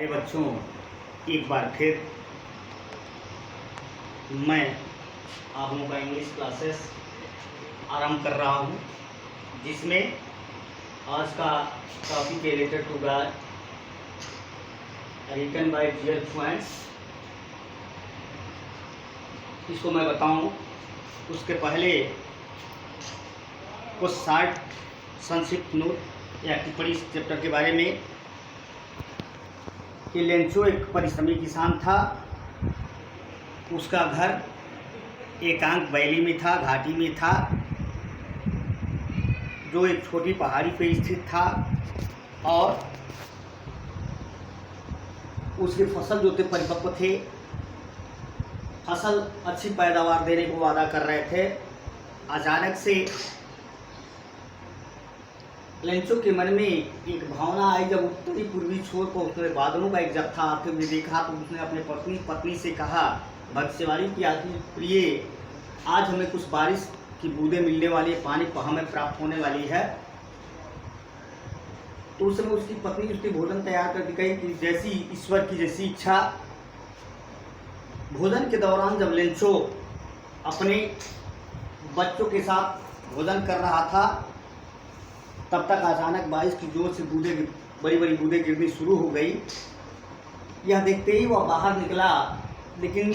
बच्चों, एक बार फिर मैं आप लोगों का इंग्लिश क्लासेस आरंभ कर रहा हूं, जिसमें आज का topic related to guide written by dear friends. इसको मैं बताऊं उसके पहले कुछ शार्ट संक्षिप्त नोट या टिप्पणी इस चैप्टर के बारे में कि लेंचो एक परिश्रमी किसान था। उसका घर एकांत वैली में था, घाटी में था, जो एक छोटी पहाड़ी पे स्थित था। और उसके फसल जो थे परिपक्व थे, फसल अच्छी पैदावार देने को वादा कर रहे थे। अचानक से लेंचो के मन में एक भावना आई। जब उत्तरी पूर्वी छोर पर उसने बादलों का एक जत्था आते हुए देखा तो उसने अपने पत्नी से कहा, भविष्यवाणी की आदमी प्रिय, आज हमें कुछ बारिश की बूंदें मिलने वाली है, पानी हमें प्राप्त होने वाली है। तो उस समय उसकी पत्नी उसकी भोजन तैयार कर दी गई कि जैसी ईश्वर की जैसी इच्छा। भोजन के दौरान जब लेंचो अपने बच्चों के साथ भोजन कर रहा था, तब तक अचानक बारिश की जोर से बड़ी बड़ी बूंदें गिरनी शुरू हो गई। यह देखते ही वह बाहर निकला, लेकिन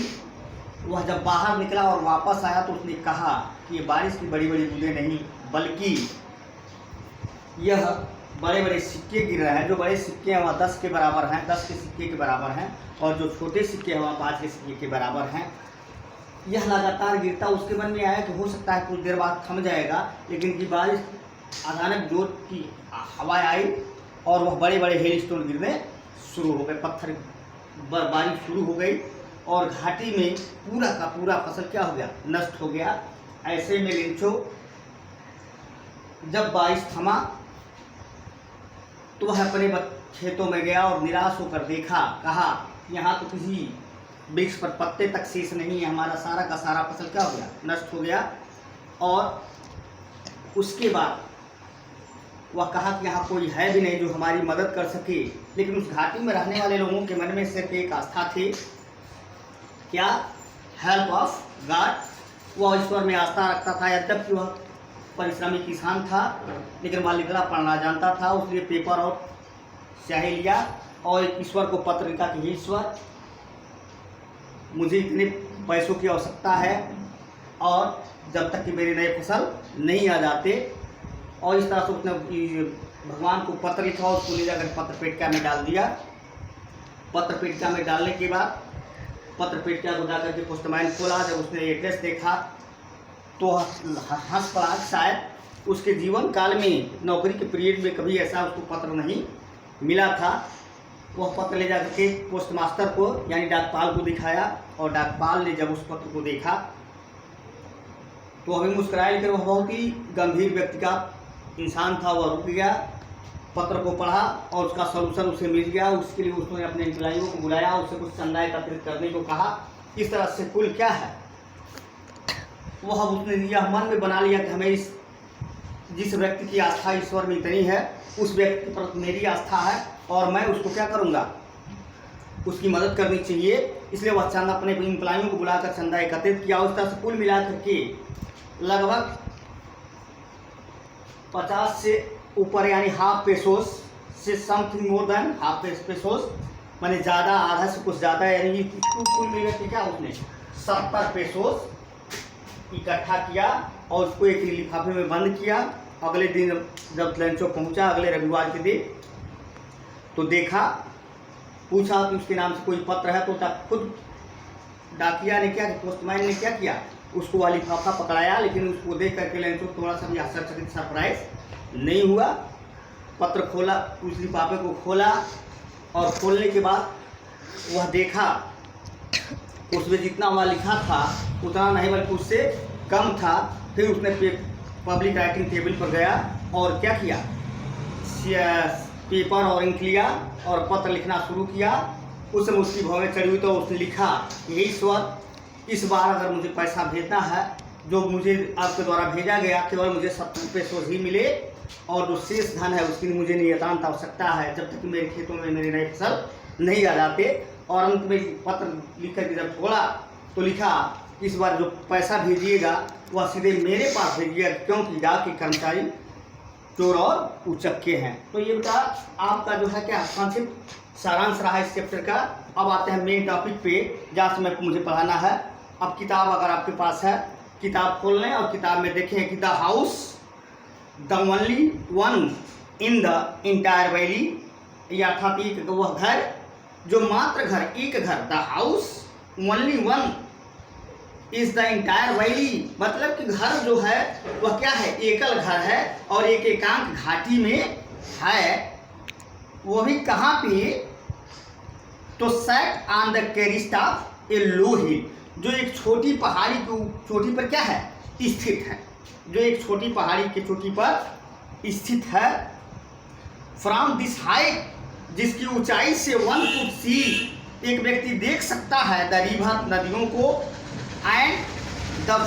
वह जब बाहर निकला और वापस आया तो उसने कहा कि ये बारिश की बड़ी बड़ी बूंदें नहीं, बल्कि यह बड़े बड़े सिक्के गिर रहे हैं। जो बड़े सिक्के हैं वह 10 के बराबर हैं, 10 के सिक्के के बराबर हैं, और जो छोटे सिक्के हैं वह 5 के सिक्के के बराबर हैं। यह लगातार गिरता। उसके मन में आया कि हो सकता है कुछ देर बाद थम जाएगा, लेकिन की बारिश अचानक जोर की हवाएं आई और वह बड़े बड़े हेल स्टोन गिरने शुरू हो गए, पत्थर बर्फबारी शुरू हो गई और घाटी में पूरा का पूरा फसल क्या हो गया, नष्ट हो गया। ऐसे में लेंचो जब बारिश थमा तो वह अपने खेतों में गया और निराश होकर देखा, कहा यहाँ तो किसी वृक्ष पर पत्ते तक शेष नहीं है, हमारा सारा का सारा फसल क्या हो गया, नष्ट हो गया। और उसके बाद वह कहा कि यहाँ कोई है भी नहीं जो हमारी मदद कर सके। लेकिन उस घाटी में रहने वाले लोगों के मन में सिर्फ एक आस्था थी, क्या, हेल्प ऑफ गॉड। वह ईश्वर में आस्था रखता था। यद्यपि वह परिश्रमी किसान था, लेकिन वह लिखना पढ़ना जानता था। उसने पेपर और स्याही लिया और एक ईश्वर को पत्र लिखा कि ईश्वर, मुझे इतने पैसों की आवश्यकता है और जब तक कि मेरे नए फसल नहीं आ जाते। और इस तरह से उसने भगवान को पत्र लिखा और उसको ले जाकर पत्र पेटिका में डाल दिया। पत्र पेटिका में डालने के बाद पत्र पेटिका को जाकर के पोस्टमैन खोला। जब उसने एड्रेस देखा तो हंस पड़ा। शायद उसके जीवन काल में नौकरी के पीरियड में कभी ऐसा उसको पत्र नहीं मिला था। वह पत्र ले जाकर के पोस्ट मास्टर को यानी डाकपाल को दिखाया और डाकपाल ने जब उस पत्र को देखा तो हमें मुस्कुराया, लेकिन वह बहुत ही गंभीर व्यक्ति का इंसान था। वह रुक गया, पत्र को पढ़ा और उसका सलूशन उसे मिल गया। उसके लिए उसने अपने एम्प्लॉइयों को बुलाया, उससे कुछ चंदा एकत्रित करने को कहा। इस तरह से कुल क्या है, वह उसने यह मन में बना लिया कि हमें जिस व्यक्ति की आस्था ईश्वर में इतनी है, उस व्यक्ति पर मेरी आस्था है और मैं उसको क्या करूँगा, उसकी मदद करनी चाहिए। इसलिए वह चंदा अपने एम्प्लॉइयों को बुलाकर चंदा एकत्रित किया। उस तरह से कुल मिला करके लगभग 50 से ऊपर यानी हाफ पेसोस से something more than half pesos, माने ज़्यादा, आधा से कुछ ज़्यादा, यानी कुल मिलकर के क्या उसने 70 पेसोस इकट्ठा किया और उसको एक लिफाफे में बंद किया। अगले दिन जब लेंचो पहुंचा, अगले रविवार के दिन, तो देखा, पूछा कि उसके नाम से कोई पत्र है, तो खुद डाकिया ने क्या, पोस्टमैन ने क्या किया, उसको वह लिफाफा पकड़ाया। लेकिन उसको देख करके लेंचो थोड़ा सा भी आश्चर्यचकित, सरप्राइज नहीं हुआ। पत्र खोला, उस लिफाफे को खोला और खोलने के बाद वह देखा उसमें जितना वह लिखा था उतना नहीं बल्कि उससे कम था। फिर उसने पब्लिक राइटिंग टेबल पर गया और क्या किया, पेपर और इंक लिया और पत्र लिखना शुरू किया। उस समय उसकी भौहें चढ़ी हुई तो उसने लिखा, हे ईश्वर, इस बार अगर मुझे पैसा भेजना है, जो मुझे आपके द्वारा भेजा गया, केवल मुझे 70 पेसोस ही मिले और जो शेष धन है उसकी मुझे नियतांत आवश्यकता है, जब तक मेरे खेतों में मेरी नई फसल नहीं आ जाते। और अंत में पत्र लिख करके जब छोड़ा तो लिखा इस बार जो पैसा भेजिएगा वह सीधे मेरे पास भेजिएगा, क्योंकि डाक के कर्मचारी चोर और उचक्के हैं। तो ये बेटा आपका जो है क्या संक्षिप्त सारांश रहा इस चैप्टर का। अब आते हैं मेन टॉपिक पे जहाँ से मैं मुझे पढ़ाना है। अब किताब अगर आपके पास है, किताब खोल लें और किताब में देखें कि the house the only one in the entire valley, या अर्थात एक वह घर जो मात्र घर, एक घर, the house only one is the entire valley, मतलब कि घर जो है वह क्या है, एकल घर है और एक एकांत घाटी में है। वो भी कहाँ पे, तो सेट ऑन द कैरिस्ट ऑफ ए लो हिल, जो एक छोटी पहाड़ी की चोटी पर क्या है, स्थित है, जो एक छोटी पहाड़ी की चोटी पर स्थित है। फ्रॉम दिस हाइट, जिसकी ऊंचाई से वन कुड सी, एक व्यक्ति देख सकता है द रिवर, नदियों को, एंड द